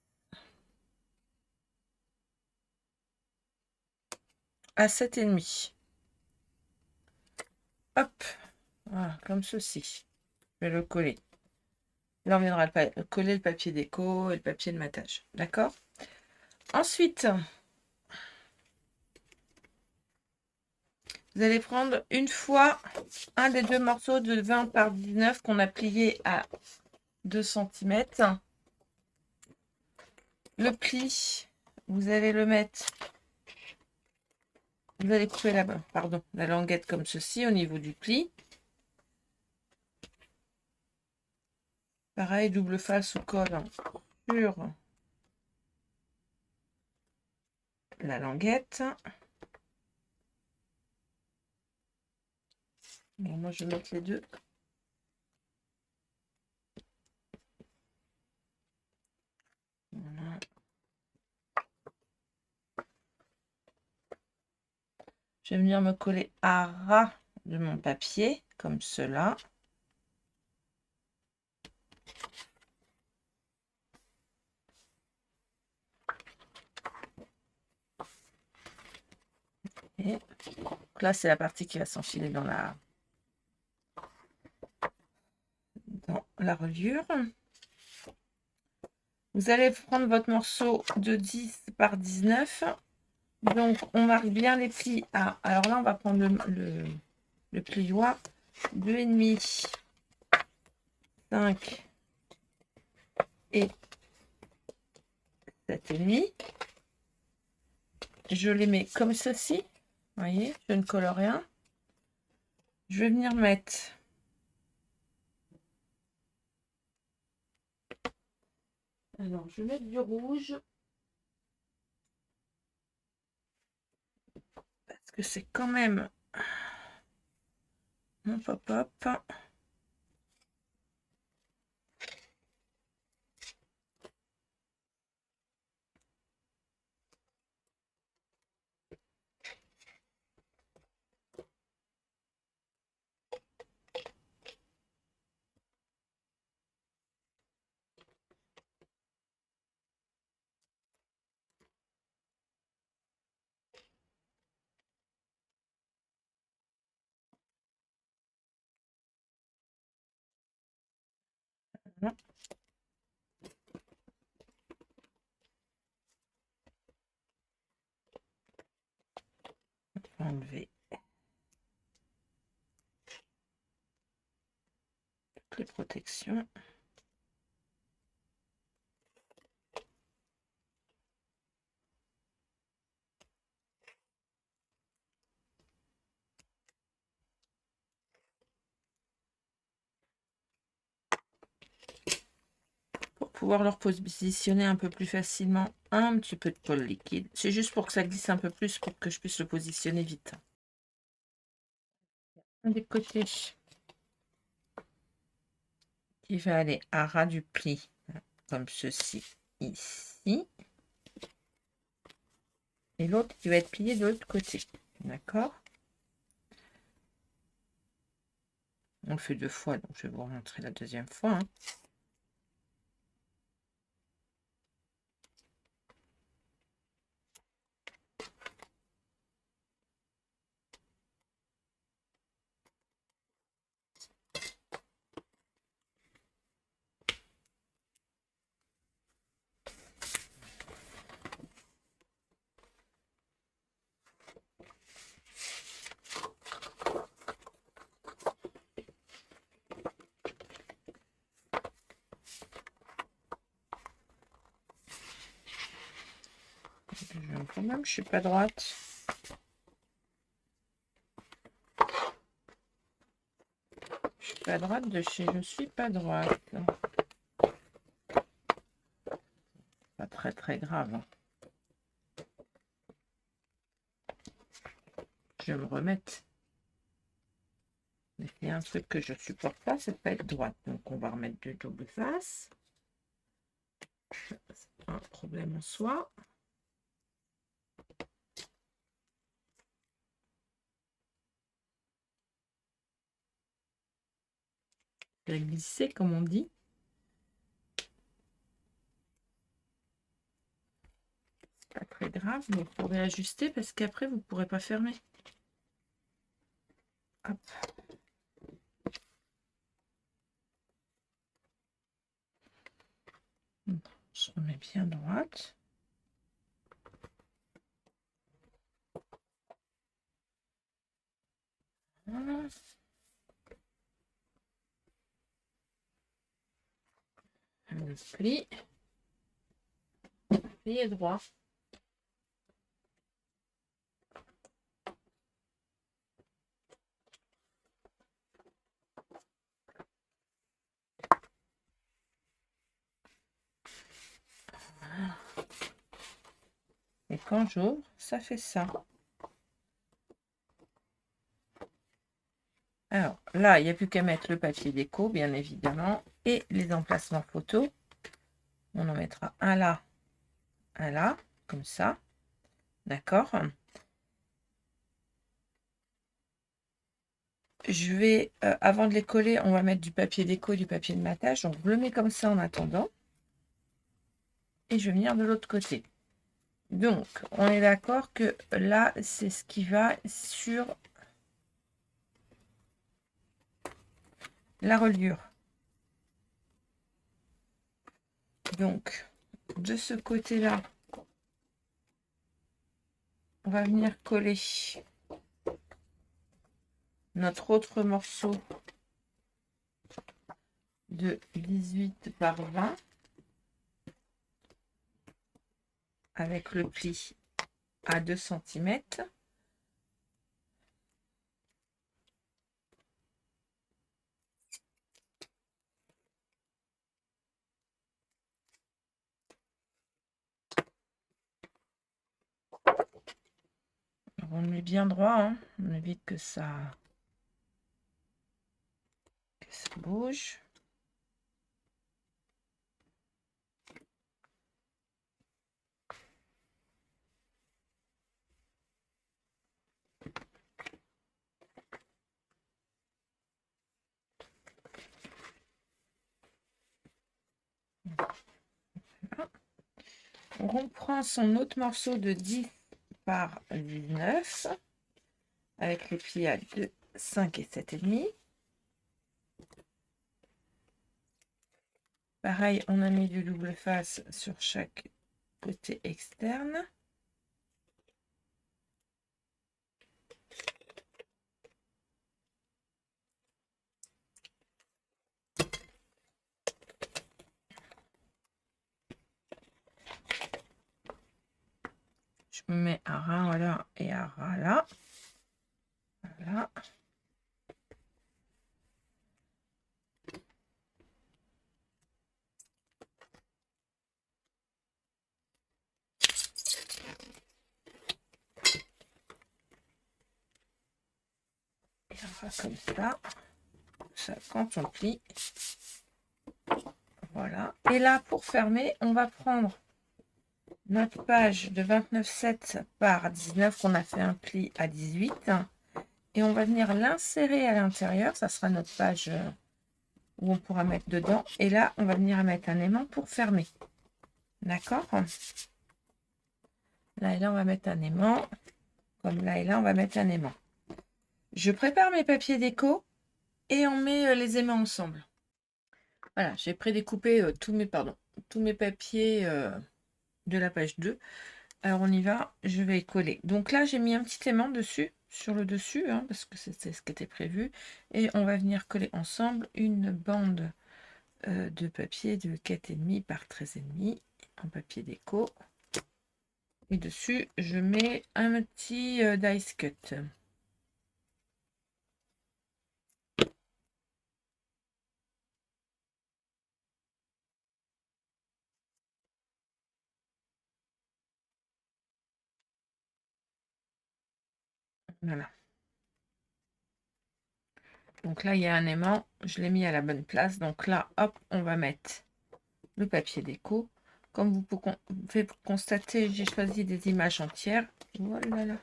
À 7,5. Hop. Voilà, comme ceci. Je vais le coller. Là, on viendra coller le papier déco et le papier de matage. D'accord? Ensuite, vous allez prendre une fois un des deux morceaux de 20 par 19 qu'on a plié à 2 cm. Le pli, vous allez le mettre, vous allez couper la languette comme ceci au niveau du pli. Pareil, double face ou colle sur la languette. Bon, moi, je vais mettre les deux. Voilà. Je vais venir me coller à ras de mon papier, comme cela. Et Donc là, c'est la partie qui va s'enfiler dans la reliure. Vous allez prendre votre morceau de 10 par 19. Donc, on marque bien les plis. Ah, alors là, on va prendre le plioir 2,5, 5 et 7,5. Je les mets comme ceci. Vous voyez, je ne colle rien. Je vais venir mettre alors je vais mettre du rouge parce que c'est quand même mon pop-up. Voilà. On va enlever toutes les protections. Pour pouvoir leur positionner un peu plus facilement, un petit peu de colle liquide. C'est juste pour que ça glisse un peu plus pour que je puisse le positionner vite. Un des côtés qui va aller à ras du pli, comme ceci ici. Et l'autre qui va être plié de l'autre côté. D'accord? On le fait 2 fois, donc je vais vous remontrer la deuxième fois. J'ai un problème, je suis pas droite. Je suis pas droite de chez je suis pas droite. Pas très très grave. Je vais me remettre. Il y a un truc que je supporte pas, c'est de pas être droite. Donc on va remettre de double face. C'est un problème en soi. Je vais glisser comme on dit. C'est pas très grave, mais il faut réajuster parce qu'après vous ne pourrez pas fermer. Hop. Je remets bien droite. Voilà. Le pli. Plié droit. Voilà. Et quand j'ouvre, ça fait ça. Alors là, il n'y a plus qu'à mettre le papier déco, bien évidemment, et les emplacements photos. On en mettra un là, comme ça. D'accord. Je vais, avant de les coller, on va mettre du papier déco et du papier de matage. Donc, je le mets comme ça en attendant. Et je vais venir de l'autre côté. Donc, on est d'accord que là, c'est ce qui va sur la reliure. Donc, de ce côté-là, on va venir coller notre autre morceau de 18 par 20 avec le pli à 2 cm. On le met bien droit, hein. On évite que ça bouge. On reprend son autre morceau de 10 par 19 avec les plis à 2, 5 et 7,5. Pareil, on a mis du double face sur chaque côté externe. Je me mets un ras là et un ras là. Voilà. Et un ras comme ça quand on plie. Voilà. Et là, pour fermer, on va prendre notre page de 29,7 par 19 qu'on a fait un pli à 18 et on va venir l'insérer à l'intérieur. Ça sera notre page où on pourra mettre dedans. Et là, on va venir mettre un aimant pour fermer. D'accord? Là et là, on va mettre un aimant. Comme là et là, on va mettre un aimant. Je prépare mes papiers déco et on met les aimants ensemble. Voilà, j'ai prédécoupé tous mes papiers de la page 2. Alors on y va, je vais coller. Donc là, j'ai mis un petit aimant dessus, sur le dessus, hein, parce que c'est ce qui était prévu. Et on va venir coller ensemble une bande de papier de 4,5 par 13,5 en papier déco. Et dessus, je mets un petit dice cut. Voilà. Donc là, il y a un aimant, je l'ai mis à la bonne place. Donc là, hop, on va mettre le papier déco. Comme vous pouvez constater, j'ai choisi des images entières. Voilà.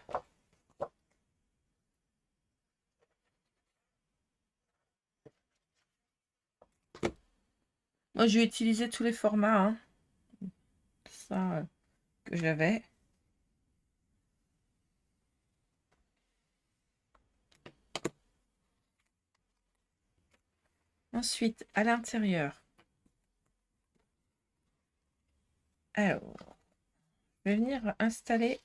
Moi, je vais utiliser tous les formats, hein. Ça que j'avais. Ensuite, à l'intérieur. Alors, je vais venir installer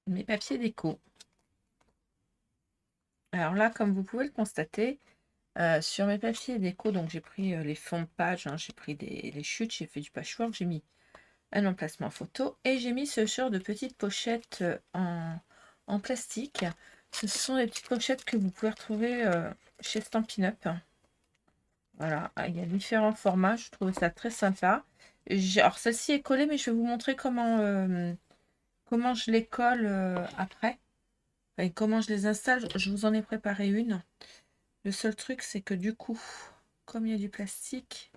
mes papiers déco. Alors là, comme vous pouvez le constater, sur mes papiers déco, donc j'ai pris les fonds de page, hein, j'ai pris les chutes, j'ai fait du patchwork, j'ai mis un emplacement photo et j'ai mis ce genre de petites pochettes en plastique. Ce sont des petites pochettes que vous pouvez retrouver chez Stampin' Up. Voilà, il y a différents formats, je trouve ça très sympa. Alors celle-ci est collée, mais je vais vous montrer comment je les colle après. Et comment je les installe. Je vous en ai préparé une. Le seul truc, c'est que du coup, comme il y a du plastique,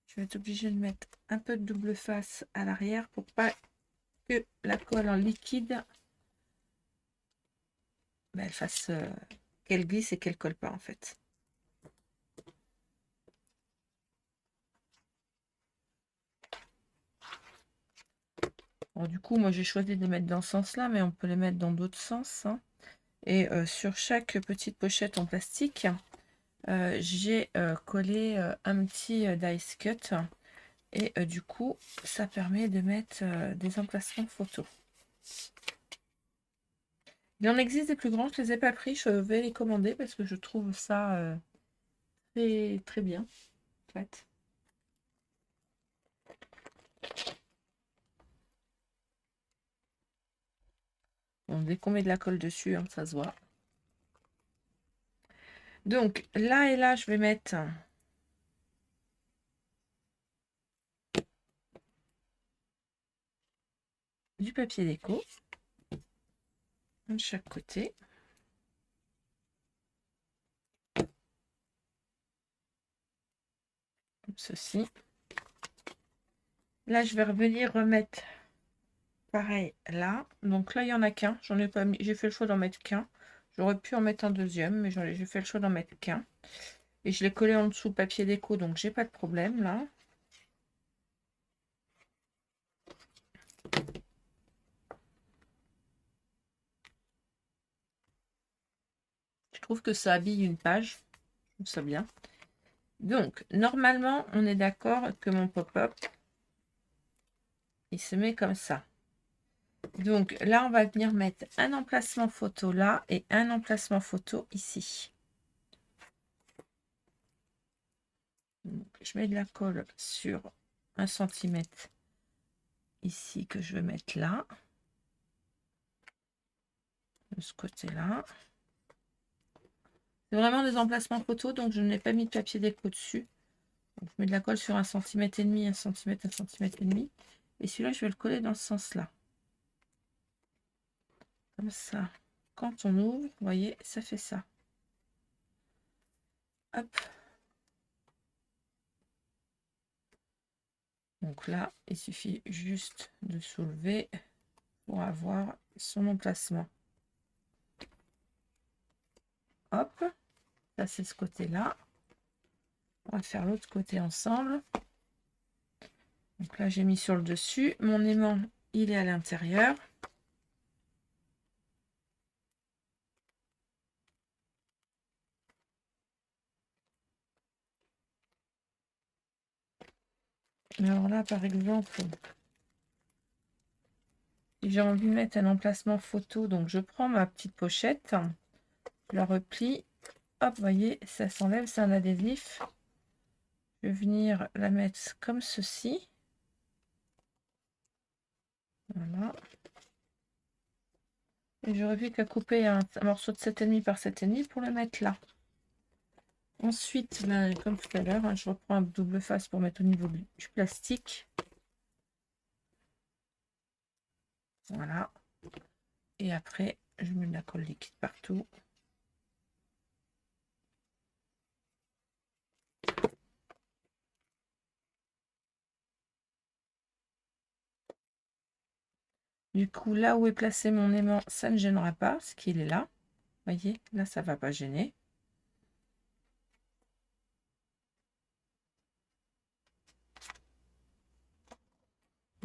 je vais être obligée de mettre un peu de double face à l'arrière pour pas que la colle en liquide elle fasse qu'elle glisse et qu'elle colle pas en fait. Alors, du coup, moi, j'ai choisi de les mettre dans ce sens-là, mais on peut les mettre dans d'autres sens, hein. Et sur chaque petite pochette en plastique, j'ai collé un petit dice cut. Et du coup, ça permet de mettre des emplacements photos. Il en existe des plus grands, je ne les ai pas pris, je vais les commander parce que je trouve ça très, très bien, en fait. Bon, dès qu'on met de la colle dessus, hein, ça se voit. Donc, là et là, je vais mettre du papier déco de chaque côté. Comme ceci. Là, je vais revenir remettre pareil là. Donc là, il n'y en a qu'un. J'en ai pas mis. J'ai fait le choix d'en mettre qu'un. J'aurais pu en mettre un deuxième, mais j'ai fait le choix d'en mettre qu'un. Et je l'ai collé en dessous papier déco, donc j'ai pas de problème là. Je trouve que ça habille une page. Je trouve ça bien. Donc, normalement, on est d'accord que mon pop-up, il se met comme ça. Donc là, on va venir mettre un emplacement photo là et un emplacement photo ici. Donc, je mets de la colle sur 1 cm ici que je vais mettre là. De ce côté-là. C'est vraiment des emplacements photos, donc je n'ai pas mis de papier déco dessus. Donc, je mets de la colle sur 1,5 cm, 1 cm, 1 cm et demi. Et celui-là, je vais le coller dans ce sens-là. Comme ça. Quand on ouvre, vous voyez, ça fait ça. Hop. Donc là, il suffit juste de soulever pour avoir son emplacement. Hop. Ça, c'est ce côté-là. On va faire l'autre côté ensemble. Donc là, j'ai mis sur le dessus. Mon aimant, il est à l'intérieur. Alors là, par exemple, si j'ai envie de mettre un emplacement photo, donc je prends ma petite pochette, je la replie. Hop, vous voyez, ça s'enlève, c'est un adhésif. Je vais venir la mettre comme ceci. Voilà. Et j'aurais plus qu'à couper un morceau de 7,5 par 7,5 pour le mettre là. Ensuite, là, comme tout à l'heure, hein, je reprends un double face pour mettre au niveau du plastique. Voilà. Et après, je mets de la colle liquide partout. Du coup, là où est placé mon aimant, ça ne gênera pas, parce qu'il est là. Vous voyez, là, ça ne va pas gêner.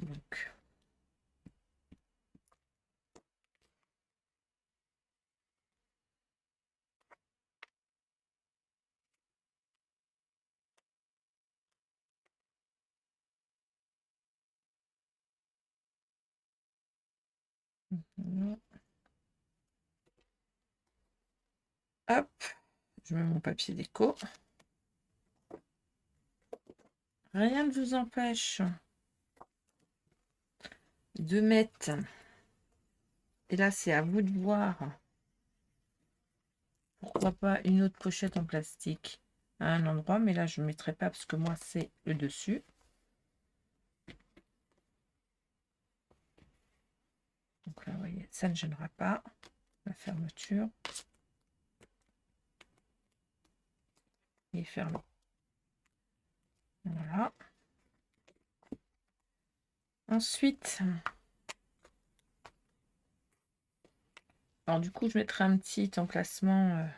Donc, hop, je mets mon papier déco. Rien ne vous empêche de mettre, et là c'est à vous de voir, pourquoi pas une autre pochette en plastique à un endroit, mais là je ne mettrai pas parce que moi c'est le dessus. Donc là, vous voyez, ça ne gênera pas. La fermeture est fermée. Voilà. Ensuite, alors du coup, je mettrai un petit emplacement.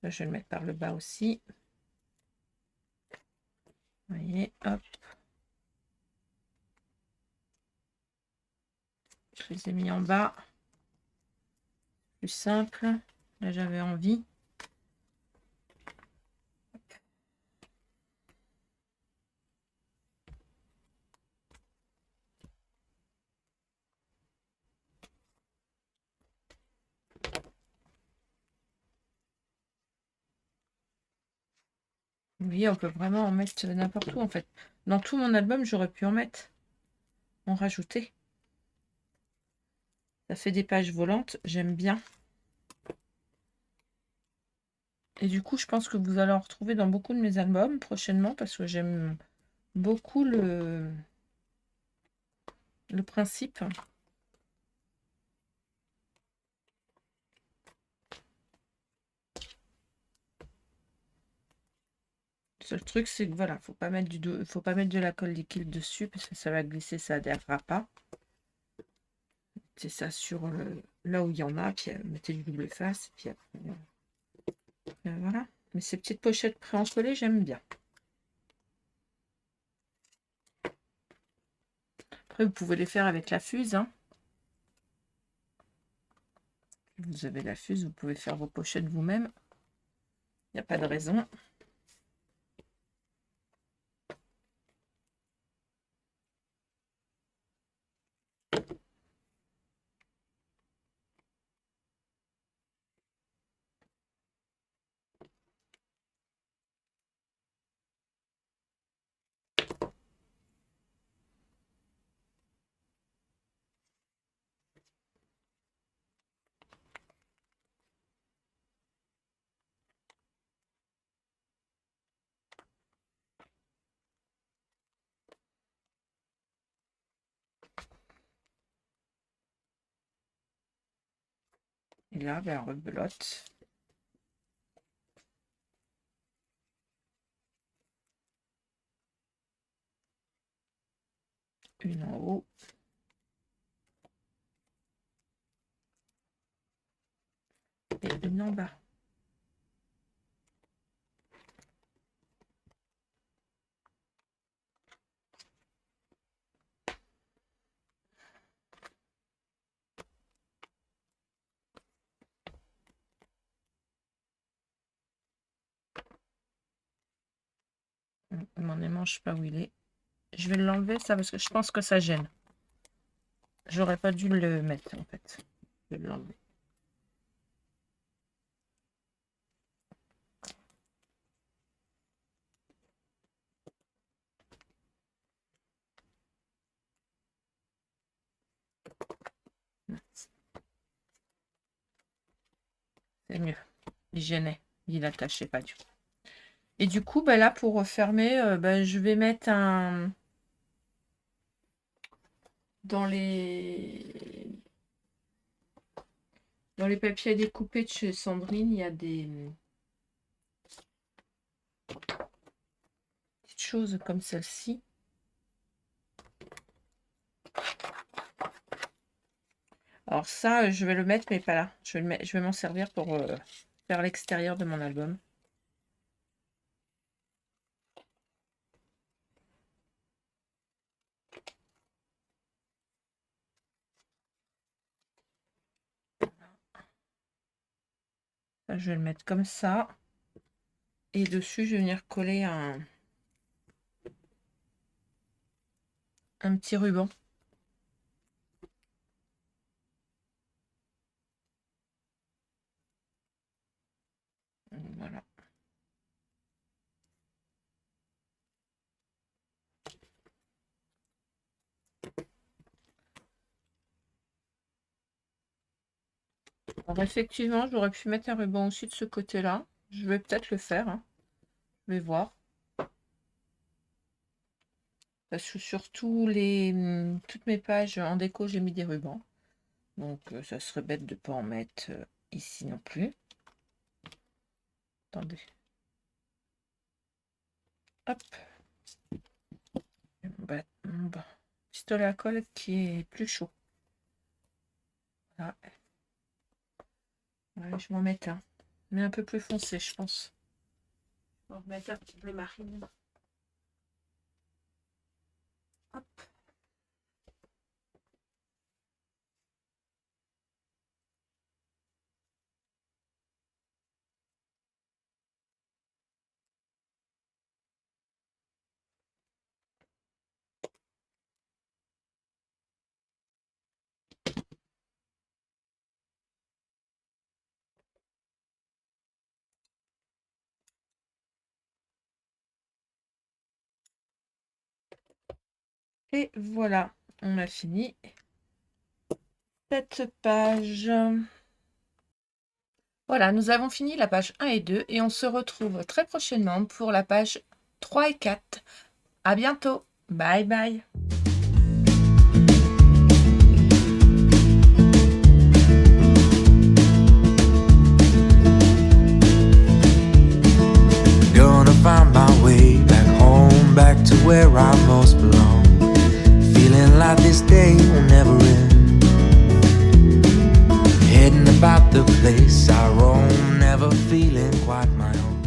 Là, je vais le mettre par le bas aussi. Vous voyez, hop. Je les ai mis en bas. Plus simple. Là, j'avais envie. Vous voyez, on peut vraiment en mettre n'importe où, en fait. Dans tout mon album, j'aurais pu en mettre. En rajouter. Ça fait des pages volantes. J'aime bien. Et du coup, je pense que vous allez en retrouver dans beaucoup de mes albums prochainement parce que j'aime beaucoup le principe. Le seul truc, c'est que voilà, faut pas mettre faut pas mettre de la colle liquide dessus parce que ça va glisser, ça adhérera pas. C'est ça sur là où il y en a, puis mettez du double face, puis après, voilà. Mais ces petites pochettes pré-encollées, j'aime bien. Après, vous pouvez les faire avec la fuse. Hein. Vous avez la fuse, vous pouvez faire vos pochettes vous-même. Il n'y a pas de raison. Et là, ben, on rebelote. Une en haut. Et une en bas. Mon aimant, je sais pas où il est. Je vais l'enlever ça parce que je pense que ça gêne. J'aurais pas dû le mettre en fait. Je vais l'enlever. C'est mieux. Il gênait. Il attachait pas du tout. Et du coup, bah là, pour refermer, je vais mettre un... Dans les papiers à découper de chez Sandrine, il y a des petites choses comme celle-ci. Alors ça, je vais le mettre, mais pas là. Je vais m'en servir pour faire l'extérieur de mon album. Ça, je vais le mettre comme ça. Et dessus, je vais venir coller un petit ruban. Voilà. Alors effectivement, j'aurais pu mettre un ruban aussi de ce côté-là. Je vais peut-être le faire. Hein. Je vais voir. Parce que sur toutes mes pages en déco, j'ai mis des rubans. Donc ça serait bête de ne pas en mettre ici non plus. Attendez. Hop. Mon pistolet à colle qui est plus chaud. Voilà. Ouais, je vais en mettre un. Mais un peu plus foncé, je pense. Je vais en remettre un petit bleu marine. Hop. Et voilà, on a fini cette page. Voilà, nous avons fini la page 1 et 2 et on se retrouve très prochainement pour la page 3 et 4. À bientôt. Bye bye. Gonna find my way back home, back to where I most belong. Feeling like this day will never end. Heading about the place I roam, never feeling quite my own.